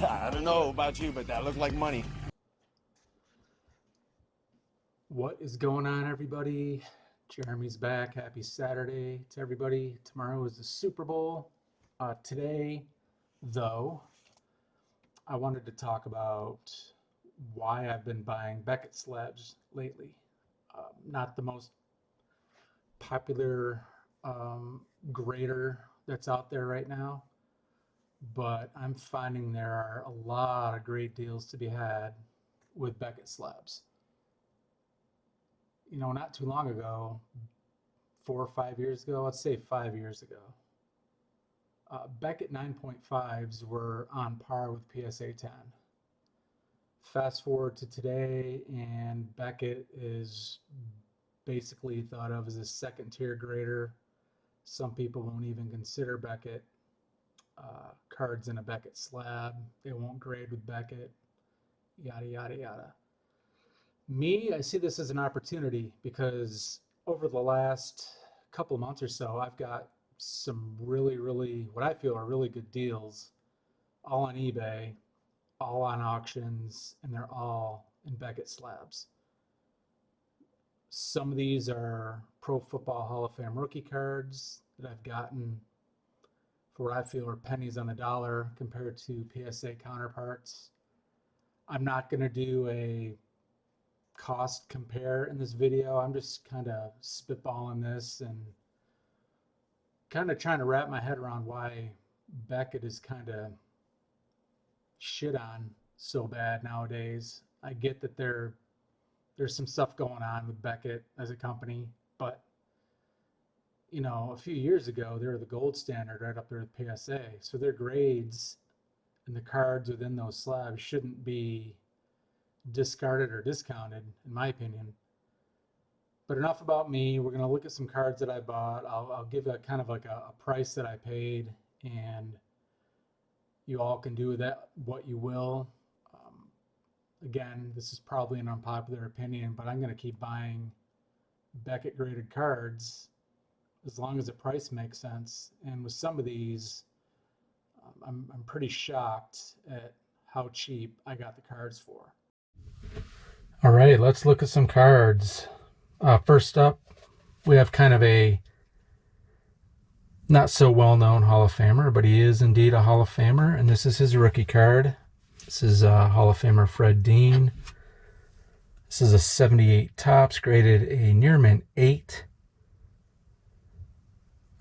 I don't know about you, but that looked like money. What is going on, everybody? Jeremy's back. Happy Saturday to everybody. Tomorrow is the Super Bowl. Today, though, I wanted to talk about why I've been buying Beckett Slabs lately. Not the most popular grader that's out there right now, but I'm finding there are a lot of great deals to be had with Beckett Slabs. You know, not too long ago, 4 or 5 years ago, let's say 5 years ago, Beckett 9.5s were on par with PSA 10. Fast forward to today, and Beckett is basically thought of as a second tier grader. Some people won't even consider Beckett cards in a Beckett slab. They won't grade with Beckett, yada, yada, yada. Me, I see this as an opportunity because over the last couple of months or so, I've got some really, what I feel are really good deals, all on eBay, all on auctions, and they're all in Beckett slabs. Some of these are Pro Football Hall of Fame rookie cards that I've gotten for what I feel are pennies on the dollar compared to PSA counterparts. I'm not going to do a cost compare in this video. I'm just kind of spitballing this and kind of trying to wrap my head around why Beckett is kind of shit on so bad nowadays. I get that there's some stuff going on with Beckett as a company, but you know, a few years ago they were the gold standard right up there with PSA. So their grades and the cards within those slabs shouldn't be discarded or discounted, in my opinion. But enough about me. We're going to look at some cards that I bought. I'll give a kind of like a price that I paid, and you all can do with that what you will. Again, this is probably an unpopular opinion, but I'm going to keep buying Beckett graded cards as long as the price makes sense. And with some of these, I'm pretty shocked at how cheap I got the cards for. All right, let's look at some cards. First up, we have kind of a not so well-known Hall of Famer, but he is indeed a Hall of Famer, and this is his rookie card. This is Hall of Famer Fred Dean. This is a 78 Topps, graded a near mint 8.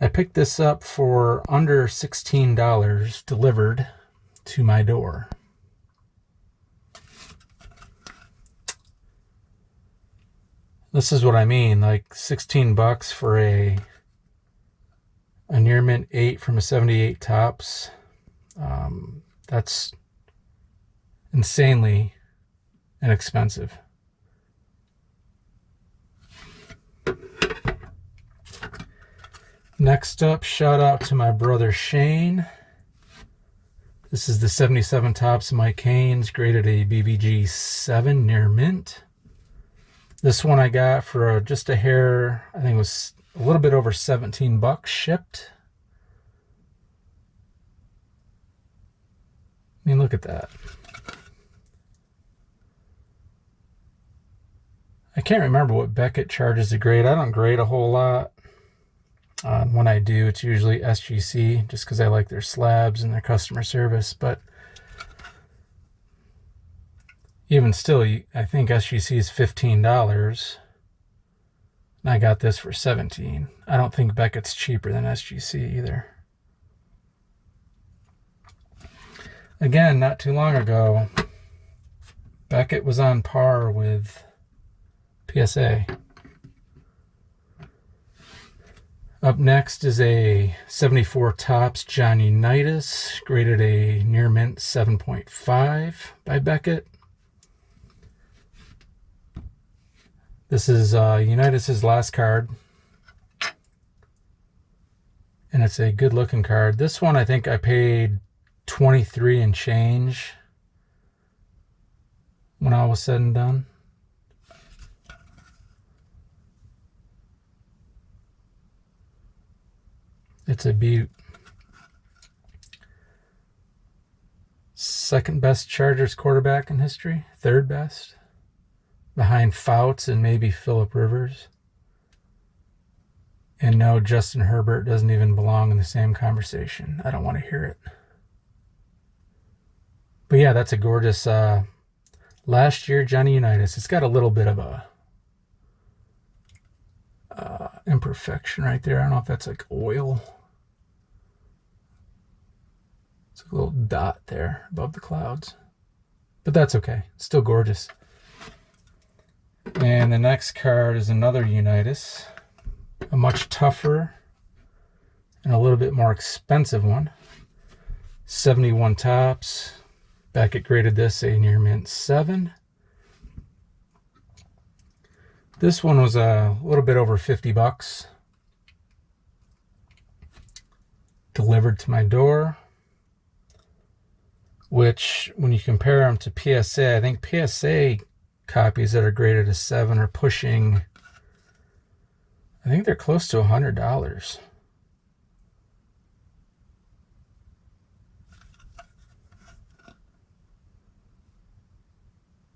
I picked this up for under $16 delivered to my door. This is what I mean, like 16 bucks for a near mint 8 from a 78 Topps. That's insanely inexpensive. Next up, shout out to my brother Shane. This is the 77 Topps Mike Haynes, graded a BVG 7 near mint. This one I got for just a hair, I think it was a little bit over 17 bucks shipped. I mean, look at that. I can't remember what Beckett charges to grade. I don't grade a whole lot. When I do, it's usually SGC, just because I like their slabs and their customer service. But even still, I think SGC is $15. And I got this for $17. I don't think Beckett's cheaper than SGC either. Again, not too long ago, Beckett was on par with PSA. Up next is a 74 Topps John Unitas, graded a near mint 7.5 by Beckett. This is Unitas' last card, and it's a good looking card. This one I think I paid 23 and change when all was said and done. It's a beaut. second best Chargers quarterback in history, third best, behind Fouts and maybe Phillip Rivers. And no, Justin Herbert doesn't even belong in the same conversation. I don't want to hear it. But yeah, that's a gorgeous last year Johnny Unitas. It's got a little bit of a imperfection right there. I don't know if that's like oil. It's a little dot there above the clouds. But that's okay. It's still gorgeous. And the next card is another Unitas. A much tougher and a little bit more expensive one. 71 tops. Beckett graded this a near mint 7. This one was a little bit over 50 bucks. Delivered to my door. Which, when you compare them to PSA, I think PSA copies that are graded a 7 are pushing, I think they're close to $100.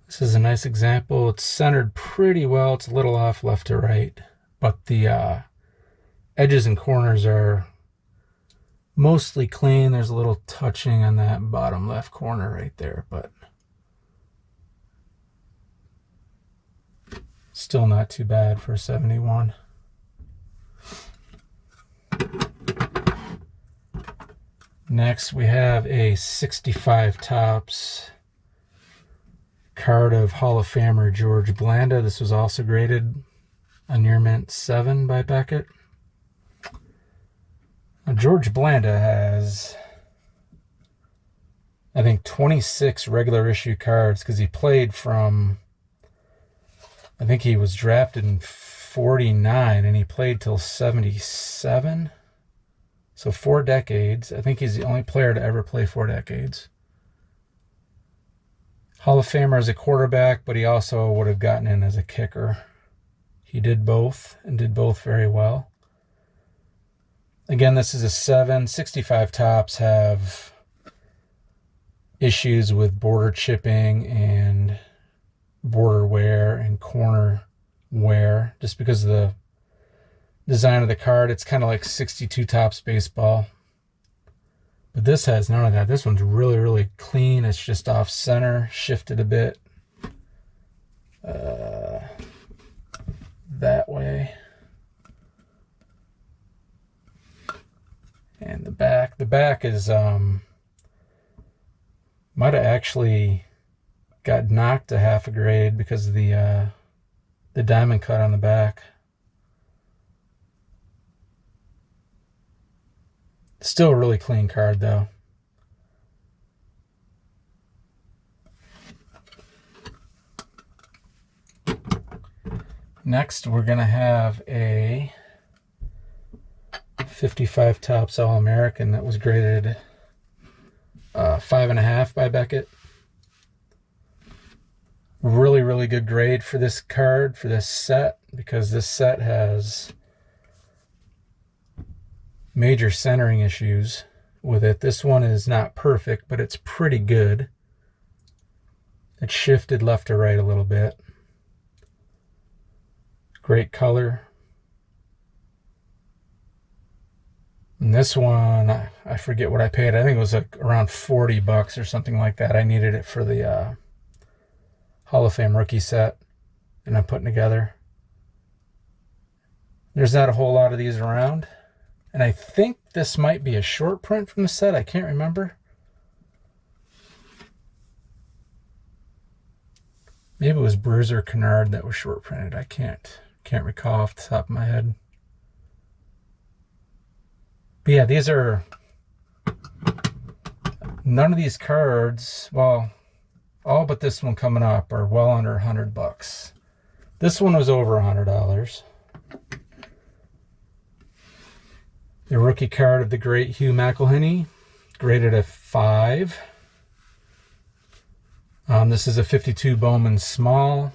This is a nice example. It's centered pretty well. It's a little off left to right, but the edges and corners are mostly clean. There's a little touching on that bottom left corner right there, but still not too bad for a 71. Next, we have a 65 tops card of Hall of Famer George Blanda. This was also graded a near mint 7 by Beckett. Now, George Blanda has, I think, 26 regular issue cards because he played from, I think he was drafted in 49 and he played till 77. So 4 decades. I think he's the only player to ever play 4 decades. Hall of Famer as a quarterback, but he also would have gotten in as a kicker. He did both and did both very well. Again, this is a 7. 65 tops have issues with border chipping and border wear and corner wear just because of the design of the card. It's kind of like 62 tops baseball. But this has none of that. This one's really, really clean. It's just off center, shifted a bit that way. And the back is might have actually got knocked a half a grade because of the diamond cut on the back. Still a really clean card, though. Next, we're going to have a 55 tops All-American that was graded 5.5 by Beckett. Really, really good grade for this card, for this set, because this set has major centering issues with it. This one is not perfect, but it's pretty good. It's shifted left to right a little bit. Great color. And this one, I forget what I paid. I think it was like around 40 bucks or something like that. I needed it for the Hall of Fame rookie set and I'm putting together. There's not a whole lot of these around. And I think this might be a short print from the set. I can't remember. Maybe it was Bruiser Kennard that was short printed. I can't recall off the top of my head. But yeah, these are, none of these cards, well, all but this one coming up are well under 100 bucks. This one was over $100. The rookie card of the great Hugh McElhenney, graded a 5. This is a 52 Bowman Small.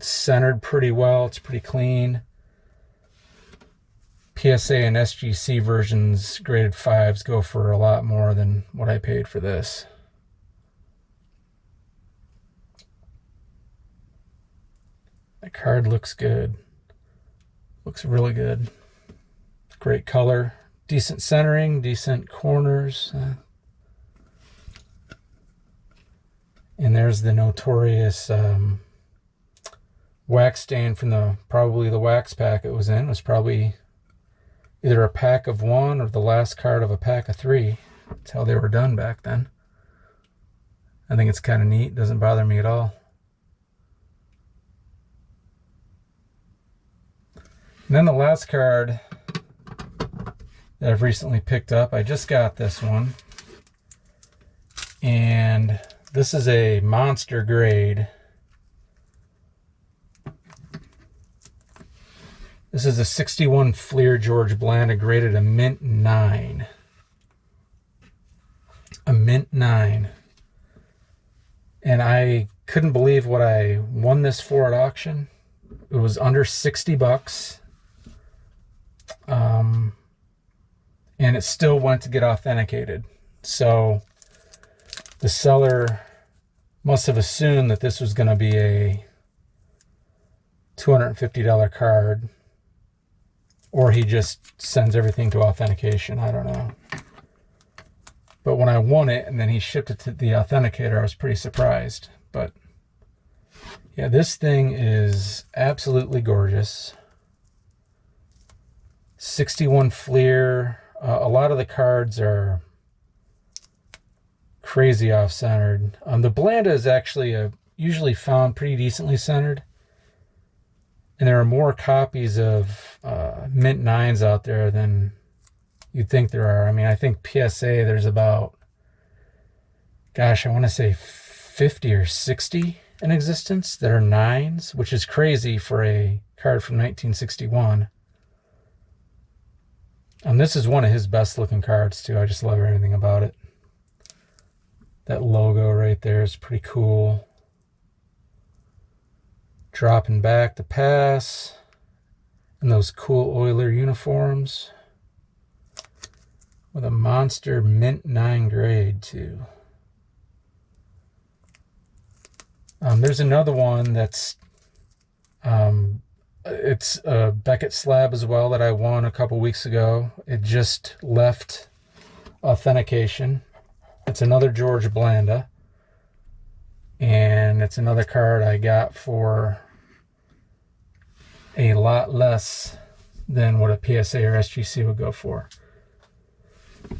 Centered pretty well. It's pretty clean. PSA and SGC versions, graded 5s, go for a lot more than what I paid for this. The card looks good. Looks really good. Great color. Decent centering, decent corners. And there's the notorious wax stain from probably the wax pack it was in. It was probably either a pack of 1 or the last card of a pack of 3. That's how they were done back then. I think it's kind of neat. Doesn't bother me at all. And then the last card that I've recently picked up, I just got this one. And this is a monster grade. This is a 61 Fleer George Blanda graded a mint 9. A mint 9. And I couldn't believe what I won this for at auction. It was under 60 bucks. And it still went to get authenticated. So the seller must have assumed that this was going to be a $250 card, or he just sends everything to authentication. I don't know. But when I won it and then he shipped it to the authenticator, I was pretty surprised. But yeah, this thing is absolutely gorgeous. 61 Fleer. A lot of the cards are crazy off-centered. The Blanda is actually usually found pretty decently centered. And there are more copies of Mint 9s out there than you'd think there are. I mean, I think PSA, there's about, gosh, I want to say 50 or 60 in existence that are 9s, which is crazy for a card from 1961. And this is one of his best looking cards too. I just love everything about it. That logo right there is pretty cool. Dropping back the pass. And those cool Oiler uniforms. With a monster mint 9 grade too. There's another one that's it's a Beckett slab as well that I won a couple weeks ago. It just left authentication. It's another George Blanda. And it's another card I got for a lot less than what a PSA or SGC would go for.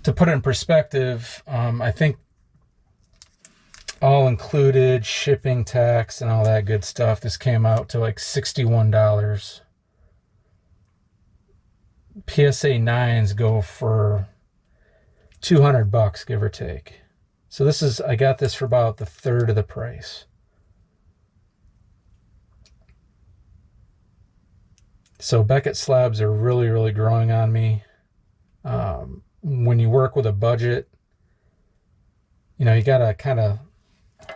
To put it in perspective, I think all included, shipping, tax, and all that good stuff, this came out to like $61. PSA 9s go for 200 bucks, give or take. So this is, I got this for about the third of the price. So Beckett slabs are really, really growing on me. When you work with a budget, you know, you gotta kind of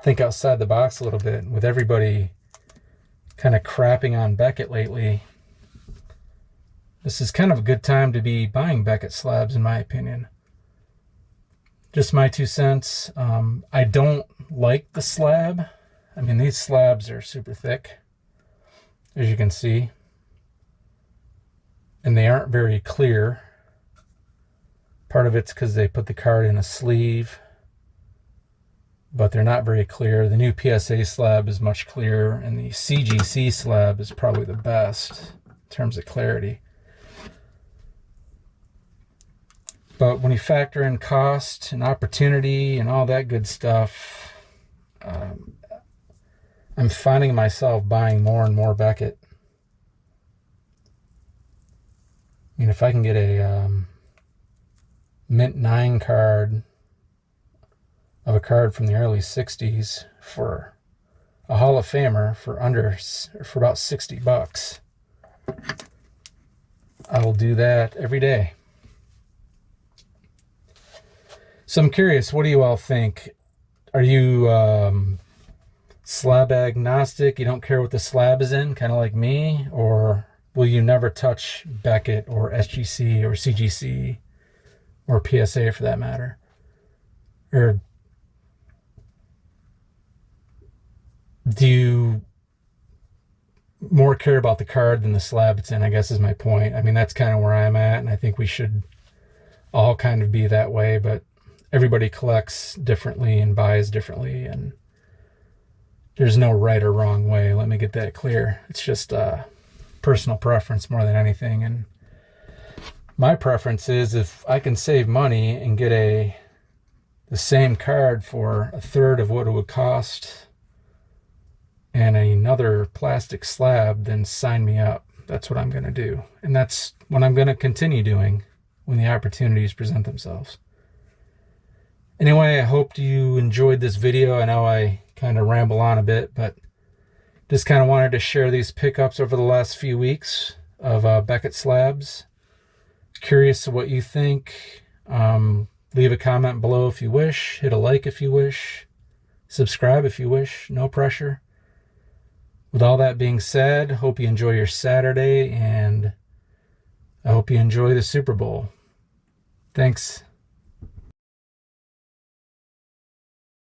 think outside the box a little bit. With everybody kind of crapping on Beckett lately, this is kind of a good time to be buying Beckett slabs, in my opinion. Just my 2 cents. I don't like the slab. I mean, these slabs are super thick, as you can see. And they aren't very clear. Part of it's because they put the card in a sleeve, but they're not very clear. The new PSA slab is much clearer, and the CGC slab is probably the best in terms of clarity. But when you factor in cost and opportunity and all that good stuff, I'm finding myself buying more and more Beckett. I mean, if I can get a mint 9 card of a card from the early 60s for a Hall of Famer for about 60 bucks, I will do that every day. So I'm curious, what do you all think? Are you slab agnostic? You don't care what the slab is in, kind of like me? Or will you never touch Beckett or SGC or CGC or PSA for that matter? Or do you more care about the card than the slab it's in, I guess is my point. I mean, that's kind of where I'm at, and I think we should all kind of be that way, but everybody collects differently and buys differently, and there's no right or wrong way. Let me get that clear. It's just personal preference more than anything. And my preference is if I can save money and get the same card for a third of what it would cost and another plastic slab, then sign me up. That's what I'm going to do. And that's what I'm going to continue doing when the opportunities present themselves. Anyway, I hope you enjoyed this video. I know I kind of ramble on a bit, but just kind of wanted to share these pickups over the last few weeks of Beckett Slabs. Curious what you think. Leave a comment below if you wish. Hit a like if you wish. Subscribe if you wish. No pressure. With all that being said, hope you enjoy your Saturday, and I hope you enjoy the Super Bowl. Thanks.